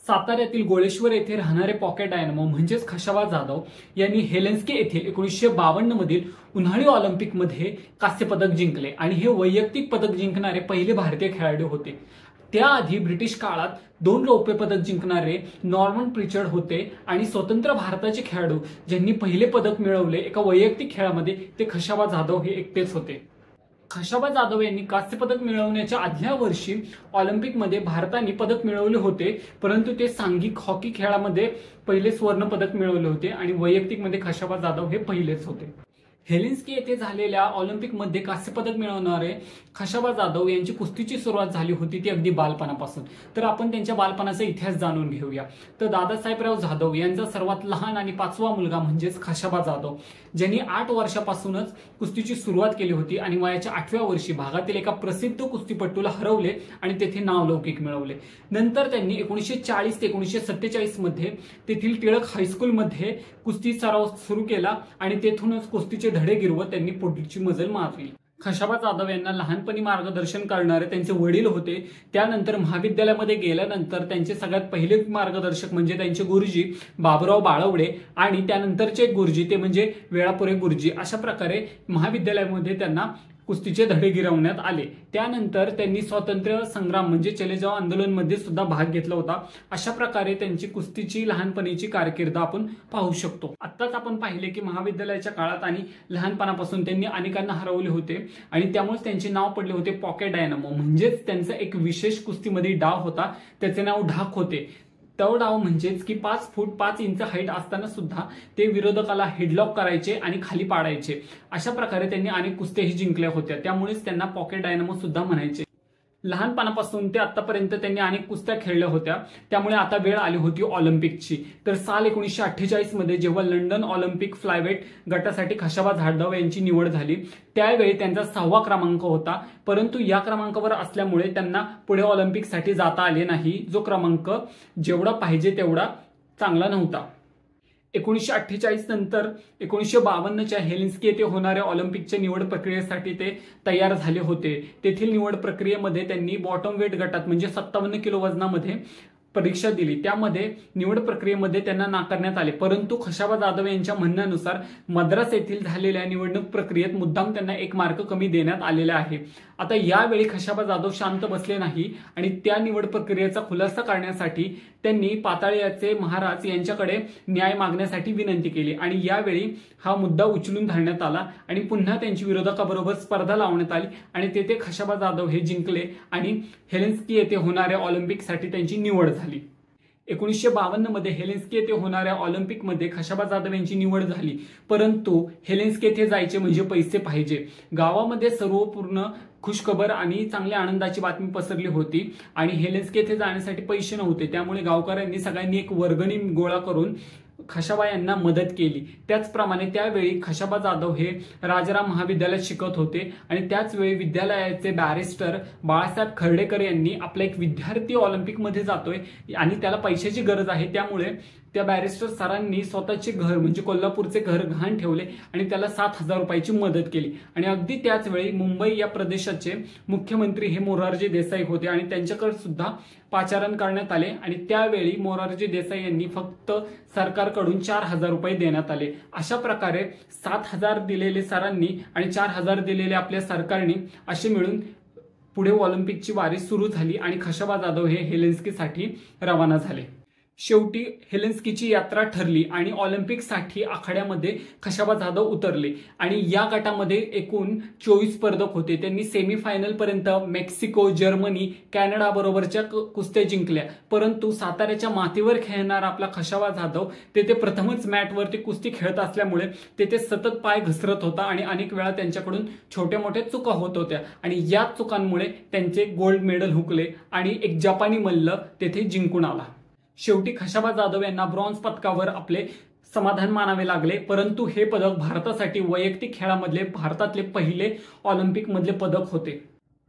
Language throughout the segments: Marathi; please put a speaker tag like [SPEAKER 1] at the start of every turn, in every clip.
[SPEAKER 1] साताऱ्यातील गोळेश्वर येथे राहणारे पॉकेट डायनामो म्हणजेच खशाबा जाधव यांनी हेलेन्स्की येथे 1952 मधील उन्हाळी ऑलिम्पिकमध्ये कांस्य पदक जिंकले आणि हे वैयक्तिक पदक जिंकणारे पहिले भारतीय खेळाडू होते। त्याआधी ब्रिटिश काळात 2 रौप्य पदक जिंकणारे नॉर्मन प्रिचर्ड होते आणि स्वतंत्र भारताचे खेळाडू ज्यांनी पहिले पदक मिळवले एका वैयक्तिक खेळामध्ये ते खशाबा जाधव हे एकटेच होते। खशाबा जाधव यांनी कांस्य पदक मिळवण्याच्या आदल्या वर्षी ऑलिम्पिकमध्ये भारताने पदक मिळवले होते, परंतु ते सांघिक हॉकी खेळामध्ये पहिले स्वर्ण पदक मिळवले होते आणि वैयक्तिकमध्ये खशाबा जाधव हे पहिलेच होते। हेलेन्स्की येथे झालेल्या ऑलिम्पिकमध्ये कांस्य पदक मिळवणारे खशाबा जाधव यांची कुस्तीची सुरुवात झाली होती ती अगदी बालपणापासून। तर आपण त्यांच्या बालपणाचा इतिहास जाणून घेऊया। तर दादासाहेबराव जाधव यांचा सर्वात लहान आणि 5वा मुलगा म्हणजेच खशाबा जाधव, ज्यांनी 8 वर्षापासूनच कुस्तीची सुरुवात केली होती आणि वयाच्या 8व्या वर्षी भागातील एका प्रसिद्ध कुस्तीपटूला हरवले आणि तेथे नावलौकिक मिळवले। नंतर त्यांनी 1940 ते 1947 मध्ये तेथील टिळक हायस्कूलमध्ये कुस्ती सराव सुरू केला आणि तेथूनच कुस्तीचे धडे गिरवत त्यांनी पुढची मजल मारली। खशाबा जाधव यांना लहानपणी मार्गदर्शन करणारे त्यांचे वडील होते। त्यानंतर महाविद्यालयामध्ये गेल्यानंतर त्यांचे सगळ्यात पहिले मार्गदर्शक म्हणजे त्यांचे गुरुजी बाबुराव बाळवडे आणि त्यानंतरचे गुरुजी ते म्हणजे वेळापुरे गुरुजी। अशा प्रकारे महाविद्यालयामध्ये त्यांना कुस्तीचे धडे गिरवण्यात आले। त्यानंतर त्यांनी स्वातंत्र्य संग्राम म्हणजे चले जाओ आंदोलन मध्ये सुद्धा भाग घेतला होता। अशा प्रकारे त्यांची कुस्तीची लहानपणीची कारकीर्द आपण पाहू शकतो। आत्ताच आपण पाहिले की महाविद्यालयाच्या काळात आणि लहानपणापासून त्यांनी अनेकांना हरवले होते आणि त्यामुळे त्यांचे नाव पडले होते पॉकेट डायनामो, म्हणजेच त्यांचा एक विशेष कुस्तीमध्ये डाव होता, त्याचे नाव ढाक होते। तो डाव म्हणजेच की 5 फूट 5 इंच हाईट असताना सुद्धा ते विरोधकाला हेडलॉक करायचे आणि खाली पाडायचे। अशा प्रकारे त्यांनी अनेक कुस्त्याही जिंकल्या होत्या, त्यामुळेच त्यांना पॉकेट डायनामो सुद्धा म्हणायचे। लहानपणापासून ते आतापर्यंत त्यांनी अनेक कुस्त्या खेळल्या होत्या, त्यामुळे आता वेळ आली होती ऑलिम्पिकची। तर साल 1948 मध्ये जेव्हा लंडन ऑलिम्पिक फ्लायवेट गटासाठी खशाबा जाधव यांची निवड झाली त्यावेळी त्यांचा 6वा क्रमांक होता, परंतु या क्रमांकावर असल्यामुळे त्यांना पुढे ऑलिम्पिकसाठी जाता आले नाही। जो क्रमांक जेवढा पाहिजे तेवढा चांगला नव्हता। 1948 नंतर 1952च्या हेलेन्स्की येथे होणाऱ्या ऑलिम्पिकच्या निवड प्रक्रियेसाठी ते तयार झाले होते। तेथील निवड प्रक्रियेमध्ये त्यांनी बॉटम वेट गटात म्हणजे 57 किलो वजनामध्ये परीक्षा दिली। त्यामध्ये निवड प्रक्रियेमध्ये त्यांना नाकारण्यात आले, परंतु खशाबा जाधव यांच्या म्हणण्यानुसार मद्रास येथील झालेल्या निवडणूक प्रक्रियेत मुद्दाम त्यांना 1 मार्क कमी देण्यात आलेला आहे। आता यावेळी खशाबा जाधव शांत बसले नाही आणि त्या निवड प्रक्रियेचा खुलासा करण्यासाठी त्यांनी पाताळ्याचे महाराज यांच्याकडे न्याय मागण्यासाठी विनंती केली आणि यावेळी हा मुद्दा उचलून धरण्यात आला आणि पुन्हा त्यांची विरोधकाबरोबर स्पर्धा लावण्यात आली आणि तेथे खशाबा जाधव हे जिंकले आणि हेलेन्स्की येथे होणाऱ्या ऑलिम्पिकसाठी त्यांची निवड झाली। 1952 मध्ये हेलेन्स्की येथे होणाऱ्या ऑलिम्पिकमध्ये खशाबा जाधव यांची निवड झाली, परंतु हेलेन्स्की येथे जायचे म्हणजे पैसे पाहिजे। गावामध्ये सर्व पूर्ण खुशखबर आणि चांगल्या आनंदाची बातमी पसरली होती आणि हेलेन्स्की येथे जाण्यासाठी पैसे नव्हते, त्यामुळे गावकऱ्यांनी सगळ्यांनी एक वर्गणी गोळा करून खशाबा यांना मदत केली। त्याचप्रमाणे त्यावेळी खशाबा जाधव हे राजाराम महाविद्यालयात शिकत होते आणि त्याच वेळी विद्यालयाचे बॅरिस्टर बाळासाहेब खर्डेकर यांनी आपला एक विद्यार्थी ऑलिम्पिकमध्ये जातोय आणि त्याला पैशाची गरज आहे, त्यामुळे त्या बॅरिस्टर सरांनी स्वतःचे घर म्हणजे कोल्हापूरचे घर गहाण ठेवले आणि त्याला 7,000 रुपयाची मदत केली। आणि अगदी त्याच वेळी मुंबई या प्रदेशाचे मुख्यमंत्री हे मोरारजी देसाई होते आणि त्यांच्याकडे सुद्धा पाचारण करण्यात आले आणि त्यावेळी मोरारजी देसाई यांनी फक्त सरकारकडून 4,000 रुपये देण्यात आले। अशा प्रकारे 7,000 दिलेले सरांनी आणि 4,000 दिलेले आपल्या सरकारने असे मिळून पुढे ऑलिम्पिकची वारी सुरू झाली आणि खशाबा जाधव हे हेलेन्स्कीसाठी रवाना झाले। शेवटी हेलेन्स्कीची यात्रा ठरली आणि ऑलिम्पिकसाठी आखाड्यामध्ये खशाबा जाधव उतरले आणि या गटामध्ये एकूण 24 स्पर्धक होते। त्यांनी सेमीफायनल पर्यंत मेक्सिको, जर्मनी, कॅनडा बरोबरच्या कुस्त्या जिंकल्या, परंतु साताऱ्याच्या मातीवर खेळणारा आपला खशाबा जाधव तेथे प्रथमच मॅटवरती कुस्ती खेळत असल्यामुळे तेथे सतत पाय घसरत होता आणि अनेक वेळा त्यांच्याकडून छोट्या मोठ्या चुका होत होत्या आणि या चुकांमुळे त्यांचे गोल्ड मेडल हुकले आणि एक जपानी मल्ल तेथे जिंकून आला। शेवटी खशाबा जाधव यांना ब्रॉन्झ पदकावर आपले समाधान मानावे लागले, परंतु हे पदक भारतासाठी वैयक्तिक खेळामधले भारतातले पहिले ऑलिम्पिक मधले पदक होते।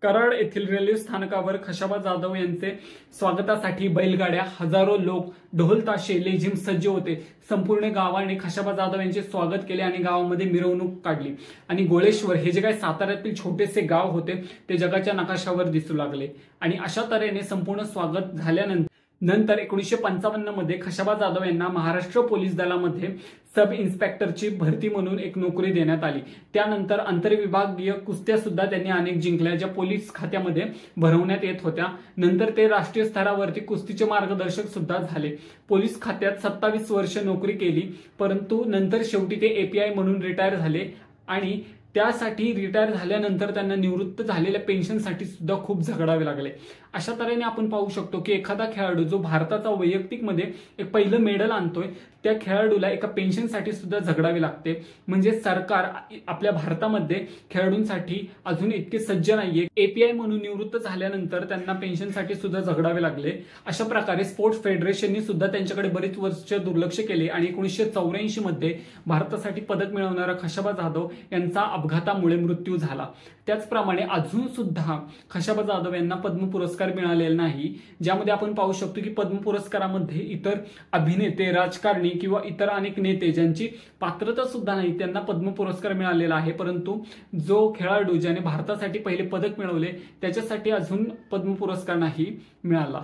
[SPEAKER 1] कराड येथील रेल्वे स्थानकावर खशाबा जाधव यांचे स्वागतासाठी बैलगाड्या, हजारो लोक, ढोल ताशे, लेझिम सज्ज होते। संपूर्ण गावाने खशाबा जाधव यांचे स्वागत केले आणि गावामध्ये मिरवणूक काढली आणि गोळेश्वर हे जे काही साताऱ्यातील छोटेसे गाव होते ते जगाच्या नकाशावर दिसू लागले आणि अशा तऱ्हेने संपूर्ण स्वागत झाल्यानंतर नंतर 1955 मध्ये खशाबा जाधव यांना महाराष्ट्र पोलीस दलामध्ये सब इन्स्पेक्टरची भरती म्हणून एक नोकरी देण्यात आली। त्यानंतर आंतरविभागीय कुस्त्या सुद्धा त्यांनी अनेक जिंकल्या, ज्या पोलीस खात्यामध्ये भरवण्यात येत होत्या। नंतर ते राष्ट्रीय स्तरावरती कुस्तीचे मार्गदर्शक सुद्धा झाले। पोलीस खात्यात 27 वर्ष नोकरी केली, परंतु नंतर शेवटी ते API म्हणून रिटायर झाले आणि त्यासाठी रिटायर झाल्यानंतर त्यांना निवृत्त झालेल्या पेन्शनसाठी सुद्धा खूप झगडावे लागले। अशा तऱ्हेने आपण पाहू शकतो की एखादा खेळाडू जो भारताचा वैयक्तिक मध्ये एक पहिलं मेडल आणतोय, त्या खेळाडूला एका पेन्शनसाठी सुद्धा झगडावे लागते। म्हणजे सरकार आपल्या भारतामध्ये खेळाडूंसाठी अजून इतके सज्ज नाहीये। API म्हणून निवृत्त झाल्यानंतर त्यांना पेन्शनसाठी सुद्धा झगडावे लागले। अशा प्रकारे स्पोर्ट्स फेडरेशनने सुद्धा त्यांच्याकडे बरेच वर्ष दुर्लक्ष केले आणि 1984 मध्ये भारतासाठी पदक मिळवणारा खशाबा जाधव यांचा अपघातामुळे मृत्यू झाला। त्याचप्रमाणे अजून सुद्धा खशाबा जाधव यांना पद्म पुरस्कार मिळालेला नाही, ज्यामध्ये आपण पाहू शकतो की पद्म पुरस्कारामध्ये इतर अभिनेते, राजकारणी किंवा इतर अनेक नेते ज्यांची पात्रता सुद्धा नाही त्यांना पद्म पुरस्कार मिळालेला आहे, परंतु जो खेळाडू ज्याने भारतासाठी पहिले पदक मिळवले त्याच्यासाठी अजून पद्म पुरस्कार नाही मिळाला।